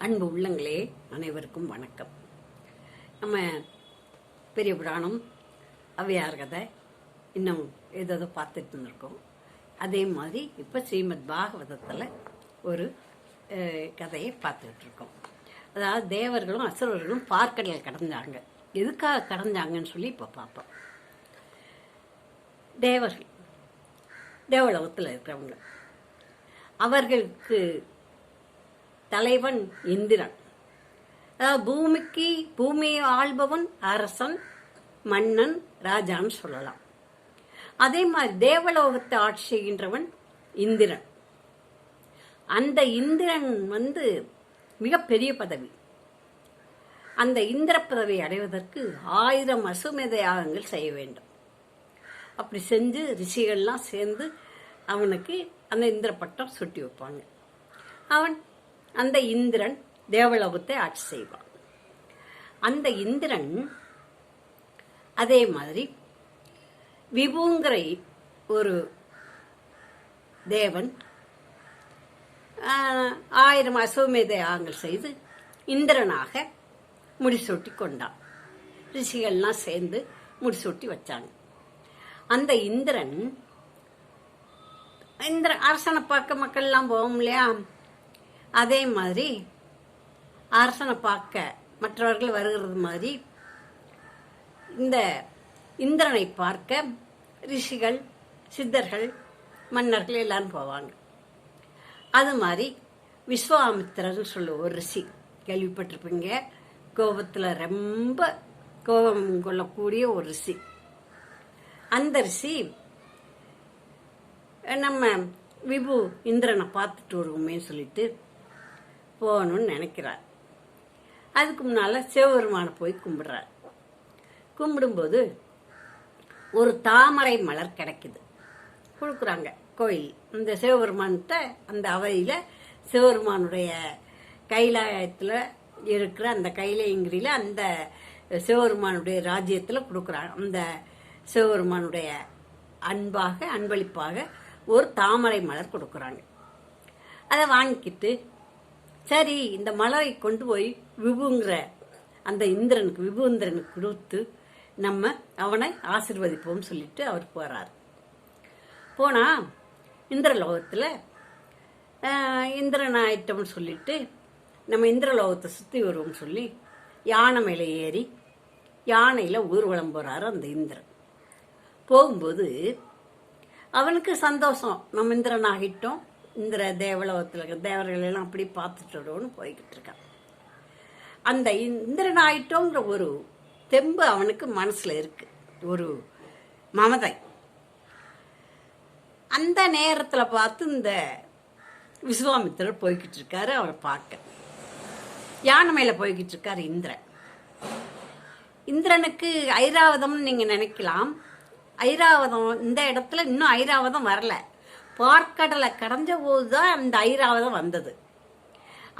அன்பு உள்ளங்களே, அனைவருக்கும் வணக்கம். நம்ம பெரிய புராணம், ஔவையார் கதை இன்னும் ஏதோ பார்த்துட்டு இருந்திருக்கோம். அதே மாதிரி இப்போ ஸ்ரீமத் பாகவதத்தில் ஒரு கதையை பார்த்துக்கிட்டு இருக்கோம். அதாவது தேவர்களும் அசுரர்களும் பார்க்கடல் கடந்தாங்க. எதுக்காக கடந்தாங்கன்னு சொல்லி இப்போ பார்ப்போம். தேவர்கள் தேவலோகத்தில் இருக்கிறவங்க, அவர்களுக்கு தலைவன் இந்திரன். அதாவது பூமியை ஆள்பவன் அரசன், மன்னன், ராஜான்னு சொல்லலாம். அதே மாதிரி தேவலோகத்தை ஆட்சி செய்கின்றவன் இந்திரன். அந்த இந்திரன் மிகப்பெரிய பதவி. அந்த இந்திர பதவி அடைவதற்கு 1000 அசுமேத யாகங்கள் செய்ய வேண்டும். அப்படி செஞ்சு ரிஷிகள்லாம் சேர்ந்து அவனுக்கு அந்த இந்திர பட்டம் சுட்டி வைப்பாங்க. அந்த இந்திரன் தேவலோகத்தை ஆட்சி செய்வான். அந்த இந்திரன் அதே மாதிரி விபுங்கிற ஒரு தேவன் 1000 அசுவமேத யாகங்கள் செய்து இந்திரனாக முடிசூட்டி கொண்டான். ரிஷிகள்லாம் சேர்ந்து முடிசூட்டி வச்சாங்க. அந்த இந்திரன் அரசனை பார்க்க மக்கள்லாம் போவோம் இல்லையா, அதே மாதிரி அரசனை பார்க்க மற்றவர்கள் வருகிறது மாதிரி இந்த இந்திரனை பார்க்க ரிஷிகள், சித்தர்கள், மன்னர்கள் எல்லாரும் போவாங்க. அது மாதிரி விஸ்வாமித்திரர்னு சொல்ல ஒரு ரிஷி கேள்விப்பட்டிருப்பீங்க. கோபத்தில் ரொம்ப கோபம் கொள்ளக்கூடிய ஒரு ரிஷி. அந்த ரிஷி நம்ம விபு இந்திரனை பார்த்துட்டு வருவோமே சொல்லிட்டு போகணும்னு நினைக்கிறார். அதுக்கு முன்னால சிவபெருமானை போய் கும்பிடுறார். கும்பிடும்போது ஒரு தாமரை மலர் கிடைக்குது, கொடுக்குறாங்க கோயில். இந்த சிவபெருமான்கிட்ட அந்த அவையில சிவபெருமானுடைய கைலாயத்தில் இருக்கிற அந்த கைலையங்கிரியில அந்த சிவபெருமானுடைய ராஜ்யத்தில் கொடுக்குறாங்க. அந்த சிவபெருமானுடைய அன்பளிப்பாக ஒரு தாமரை மலர் கொடுக்குறாங்க. அதை வாங்கிக்கிட்டு சரி இந்த மலரை கொண்டு போய் விபுங்கிற அந்த விபு இந்திரனுக்கு கொடுத்து நம்ம அவனை ஆசீர்வதிப்போம் சொல்லிட்டு அவர் போறார். போனா இந்திரலோகத்தில் இந்திரன் ஆயிட்டோம்னு சொல்லிட்டு நம்ம இந்திரலோகத்தை சுற்றி வருவோம் சொல்லி யானை மேலே ஏறி யானையில் ஊர்வலம் போறாரு அந்த இந்திரன். போகும்போது அவனுக்கு சந்தோஷம், நம்ம இந்திரன் ஆகிட்டோம், இந்திர தேவலோகத்தில் தேவர்கள் எல்லாம் அப்படி பார்த்துட்டோன்னு போய்கிட்டு இருக்கான். அந்த இந்திரன் ஆயிட்டோங்கிற ஒரு தெம்பு அவனுக்கு மனசுல இருக்கு, ஒரு மமதை. அந்த நேரத்தில் பார்த்து இந்த விஸ்வாமித்திரர் போய்கிட்டு இருக்காரு. அவரை பார்க்க யானை மேல போய்கிட்டு இருக்காரு இந்திரன். இந்திரனுக்கு ஐராவதம்னு நீங்க நினைக்கலாம். ஐராவதம் இந்த இடத்துல இன்னும் ஐராவதம் வரல. பார்க்கடலை கடைஞ்ச போதுதான் அந்த ஐராவதம் வந்தது.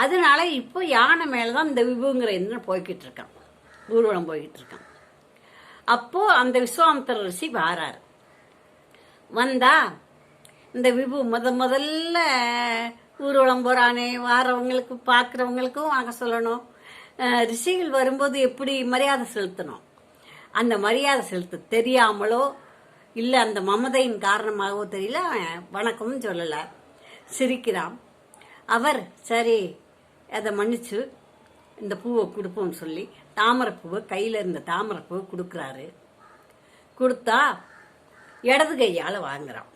அதனால இப்போ யானை மேலதான் இந்த விபுங்கிற இந்திரன் போய்கிட்டு இருக்கான், ஊர்வலம் போய்கிட்டு இருக்கான். அப்போ அந்த விஸ்வாமித்திர ரிஷி வாராரு. வந்தா இந்த விபு முதல்ல ஊர்வலம் போறானே, வாரவங்களுக்கு பார்க்குறவங்களுக்கும் வாங்க சொல்லணும். ரிஷிகள் வரும்போது எப்படி மரியாதை செலுத்தணும், அந்த மரியாதை செலுத்த தெரியாமலோ இல்லை அந்த மமதையின் காரணமாகவோ தெரியல, வணக்கம்னு சொல்லலை, சிரிக்கிறான். அவர் சரி அதை மன்னிச்சு இந்த பூவை கொடுப்போம்னு சொல்லி தாமரைப்பூவை கையில் இருந்த தாமரைப்பூவை கொடுக்குறாரு. கொடுத்தா இடது கையால் வாங்குறான்.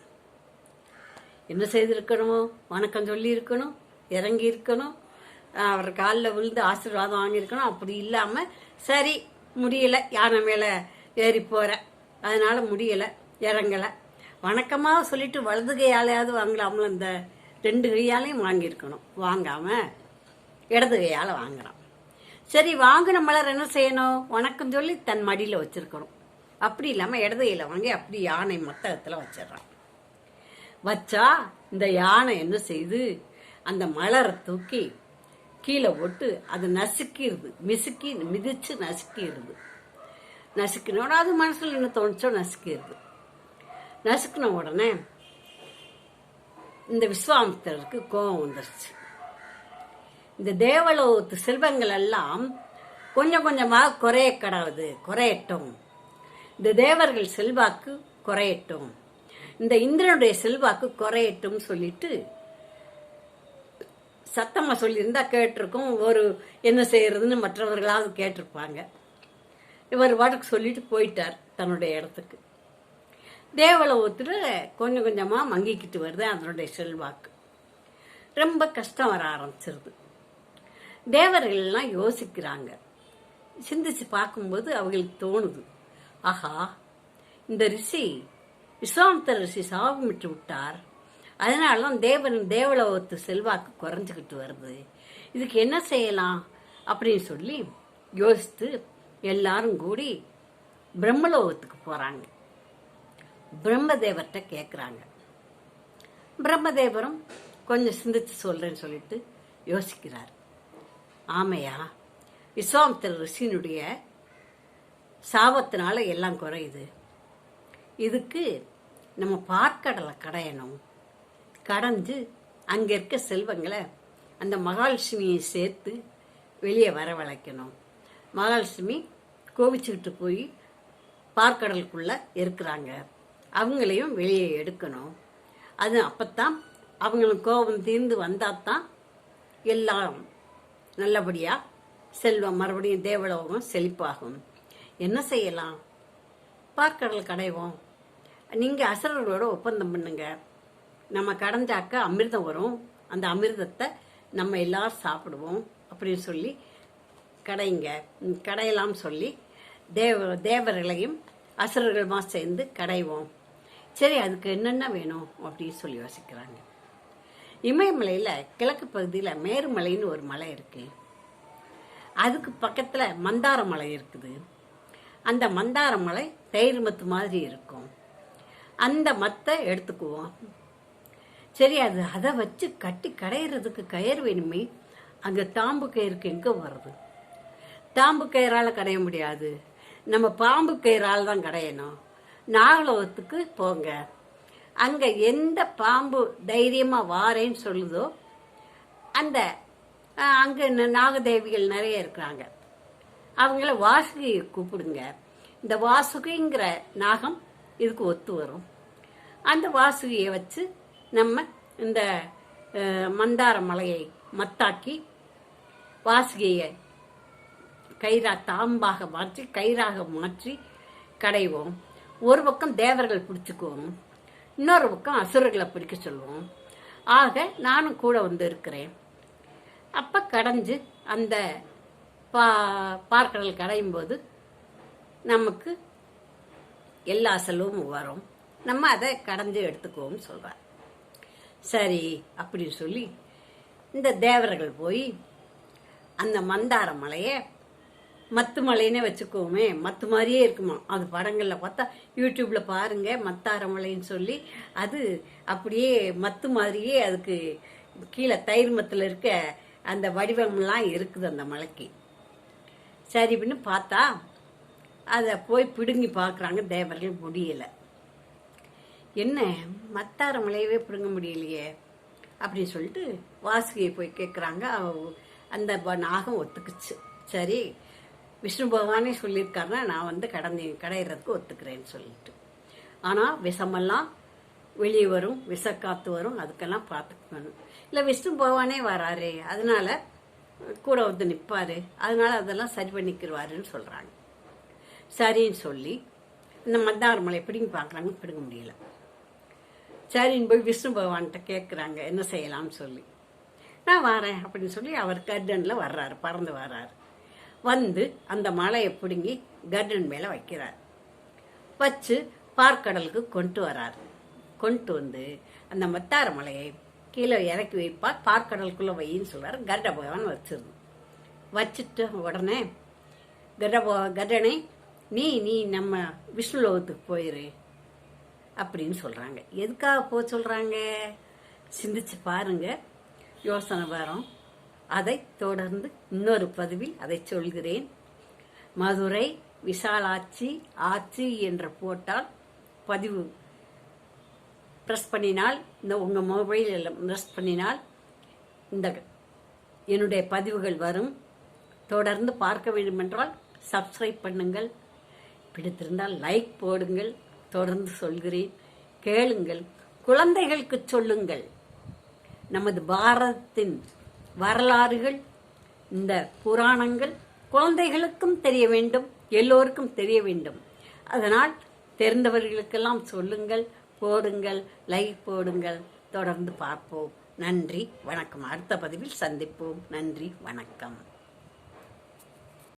என்ன செய்திருக்கணுமோ, வணக்கம் சொல்லி இருக்கணும், இறங்கி இருக்கணும், அவர் காலில் விழுந்து ஆசீர்வாதம் வாங்கியிருக்கணும். அப்படி இல்லாமல் சரி முடியலை, யானை மேலே ஏறி போகிற அதனால முடியலை, இறங்கலை, வணக்கமாக சொல்லிட்டு வலது கையாலையாவது வாங்கலாமல் இந்த 2 கையாலையும் வாங்கியிருக்கணும். வாங்காமல் இடது கையால் வாங்குறான். சரி வாங்கின மலர் என்ன செய்யணும், வணக்கம் சொல்லி தன் மடியில் வச்சிருக்கணும். அப்படி இல்லாமல் இடது கையில் வாங்கி அப்படி யானை மத்தகத்தில் வச்சிடறான். வச்சா இந்த யானை என்ன செய்து அந்த மலரை தூக்கி கீழே போட்டு அது நசுக்கிடுது, மிதிச்சு நசுக்கிடுது. நசுக்கினோட அது மனசுல என்ன தோணுச்சோ நசுக்கிடுது. நசுக்கின உடனே இந்த விஸ்வாமித்திரருக்கு கோபம் வந்துருச்சு. இந்த தேவலோகத்து செல்வங்கள் எல்லாம் கொஞ்சம் கொஞ்சமாக குறையட்டும். இந்த தேவர்கள் செல்வாக்கு குறையட்டும், இந்த இந்திரனுடைய செல்வாக்கு குறையட்டும் சொல்லிட்டு சத்தமா சொல்லியிருந்தா கேட்டிருக்கும். என்ன செய்யறதுன்னு மற்றவர்களாவது கேட்டிருப்பாங்க. இவர் வாட்டுக்கு சொல்லிட்டு போயிட்டார் தன்னுடைய இடத்துக்கு. தேவலோகத்தில் கொஞ்சம் கொஞ்சமாக மங்கிக்கிட்டு வருது அதனுடைய செல்வாக்கு. ரொம்ப கஷ்டம் வர ஆரம்பிச்சிருது. தேவர்கள்லாம் யோசிக்கிறாங்க. சிந்திச்சு பார்க்கும்போது அவங்களுக்கு தோணுது, ஆஹா, இந்த ரிஷி விஸ்வாமித்திர ரிஷி சாபமிட்டு விட்டார், அதனாலதான் தேவலோகத்து செல்வாக்கு குறைஞ்சிக்கிட்டு வருது, இதுக்கு என்ன செய்யலாம் அப்படின்னு சொல்லி யோசித்து எல்லாரும் கூடி பிரம்மலோகத்துக்கு போறாங்க. பிரம்மதேவர்கிட்ட கேட்குறாங்க. பிரம்மதேவரும் கொஞ்சம் சிந்திச்சு சொல்றேன்னு சொல்லிட்டு யோசிக்கிறார். ஆமையா, விஸ்வாமித்திர ரிஷியினுடைய சாபத்தினால எல்லாம் குறையுது, இதுக்கு நம்ம பார்க்கடலை கடையணும், கடைஞ்சு அங்கே இருக்க செல்வங்களை அந்த மகாலட்சுமியை சேர்த்து வெளியே வரவழைக்கணும். மகாலட்சுமி கோவிச்சுக்கிட்டு போய் பார்க்கடலுக்குள்ள இருக்கிறாங்க, அவங்களையும் வெளியே எடுக்கணும். அது அப்பத்தான் அவங்களுக்கு கோபம் தீர்ந்து வந்தாதான் எல்லாம் நல்லபடியாக செல்வம் மறுபடியும் தேவலோகம் செழிப்பாகும். என்ன செய்யலாம்? பார்க்கடல் கடைவோம், நீங்கள் அசுரர்களோட ஒப்பந்தம் பண்ணுங்க, நம்ம கடைஞ்சாக்க அமிர்தம் வரும், அந்த அமிர்தத்தை நம்ம எல்லாரும் சாப்பிடுவோம் அப்படின்னு சொல்லி கடையலாம் சொல்லி தேவர்களையும் அசுரர்களுமா சேர்ந்து கடைவோம். சரி, அதுக்கு என்னென்ன வேணும் அப்படின்னு சொல்லி யோசிக்கிறாங்க. இமயமலையில் கிழக்கு பகுதியில் மேருமலைன்னு ஒரு மலை இருக்கு, அதுக்கு பக்கத்தில் மந்தார மலை இருக்குது. அந்த மந்தார மலை தயிர் மத்து மாதிரி இருக்கும், அந்த மத்தை எடுத்துக்குவோம். சரி, அதை வச்சு கட்டி கடையிறதுக்கு கயிறு வேணுமே, அங்கே தாம்பு கயிறுக்கு எங்கே வருது? தாம்பு கயிறால் கடைய முடியாது, நம்ம பாம்பு கயிறால் தான் கடையணும். நாகலோகத்துக்கு போங்க, அங்கே எந்த பாம்பு தைரியமாக வாரேன்னு சொல்லுதோ அங்கே நாகதேவிகள் நிறைய இருக்கிறாங்க, அவங்கள வாசுகியை கூப்பிடுங்க. இந்த வாசுகிங்கிற நாகம் இதுக்கு ஒத்து வரும். அந்த வாசுகியை வச்சு நம்ம இந்த மந்தார மலையை மத்தாக்கி வாசுகியை தாம்பாக மாற்றி கயிறாக மாற்றி கடைவோம். ஒரு பக்கம் தேவர்கள் பிடிச்சுக்குவோம், இன்னொரு பக்கம் அசுரர்களை பிடிக்க சொல்லுவோம். ஆக நானும் கூட வந்து இருக்கிறேன். அப்போ கடைஞ்சு அந்த பார்க்கடல் கடையும் போது நமக்கு எல்லா செலவும் வரும், நம்ம அதை கடைஞ்சு எடுத்துக்குவோம் சொல்கிறார். சரி அப்படின்னு சொல்லி இந்த தேவர்கள் போய் அந்த மந்தார மலையை மத்து மலைன்னே வச்சுக்குவோமே, மத்து மாதிரியே இருக்குமா, அது படங்களில் பார்த்தா யூடியூப்பில் பாருங்கள், மத்தார மலைன்னு சொல்லி அது அப்படியே மத்து மாதிரியே அதுக்கு கீழே தயிர் மத்தில் இருக்க அந்த வடிவம்லாம் இருக்குது அந்த மலைக்கு. சரி அப்படின்னு பார்த்தா அதை போய் பிடுங்கி பார்க்குறாங்க தேவர்கள், முடியலை. என்ன மத்தார மலையவே பிடுங்க முடியலையே அப்படின்னு சொல்லிட்டு வாசுகியை போய் கேட்குறாங்க. அந்த நாகம் ஒத்துக்குச்சு. சரி, விஷ்ணு பகவானே சொல்லியிருக்காருன்னா நான் வந்து கடையிறதுக்கு ஒத்துக்கிறேன்னு சொல்லிட்டு. ஆனால் விஷமெல்லாம் வெளியே வரும், விஷக்காத்து வரும், அதுக்கெல்லாம் பார்த்துக்கணும். இல்லை விஷ்ணு பகவானே வராரு, அதனால கூட வந்து நிற்பாரு, அதனால அதெல்லாம் சரி பண்ணிக்கிடுவாருன்னு சொல்கிறாங்க. சரின்னு சொல்லி இந்த மந்தார மலையை பிடிங்கி பார்க்குறாங்க, பிடுங்க முடியல. சரின்னு போய் விஷ்ணு பகவான்கிட்ட கேட்குறாங்க என்ன செய்யலாம்னு சொல்லி. நான் வரேன் அப்படின்னு சொல்லி அவர் கர்டனில் வர்றாரு, பறந்து வர்றாரு. வந்து அந்த மலையை பிடுங்கி கர்டன் மேலே வைக்கிறார். வச்சு பார்க்கடலுக்கு கொண்டு வராரு. கொண்டு வந்து அந்த மத்தார மலையை கீழே இறக்கி வைப்பார், பார்க்கடலுக்குள்ளே வையின்னு சொல்கிறார். கருட பகவான் வச்சிருந்தோம். வச்சுட்டு உடனே கர்டனை நீ நம்ம விஷ்ணு லோகத்துக்கு போயிரு அப்படின்னு சொல்கிறாங்க. எதுக்காக போக சொல்கிறாங்க சிந்திச்சு பாருங்க, யோசனை வரும். அதை தொடர்ந்து இன்னொரு பதிவில் அதை சொல்கிறேன். மதுரை விசாலாட்சி ஆட்சி என்று போட்டால் பதிவு ப்ரெஸ் பண்ணினால், இந்த உங்கள் மொபைலில் ப்ரெஸ் பண்ணினால் இந்த என்னுடைய பதிவுகள் வரும். தொடர்ந்து பார்க்க வேண்டுமென்றால் சப்ஸ்கிரைப் பண்ணுங்கள். பிடித்திருந்தால் லைக் போடுங்கள். தொடர்ந்து சொல்கிறேன், கேளுங்கள், குழந்தைகளுக்கு சொல்லுங்கள். நமது பாரதத்தின் வரலாறுகள், இந்த புராணங்கள் குழந்தைகளுக்கும் தெரிய வேண்டும், எல்லோருக்கும் தெரிய வேண்டும். அதனால் தெரிந்தவர்களுக்கெல்லாம் சொல்லுங்கள், போடுங்கள், லைக் போடுங்கள். தொடர்ந்து பார்ப்போம். நன்றி, வணக்கம். அடுத்த பதிவில் சந்திப்போம். நன்றி, வணக்கம்.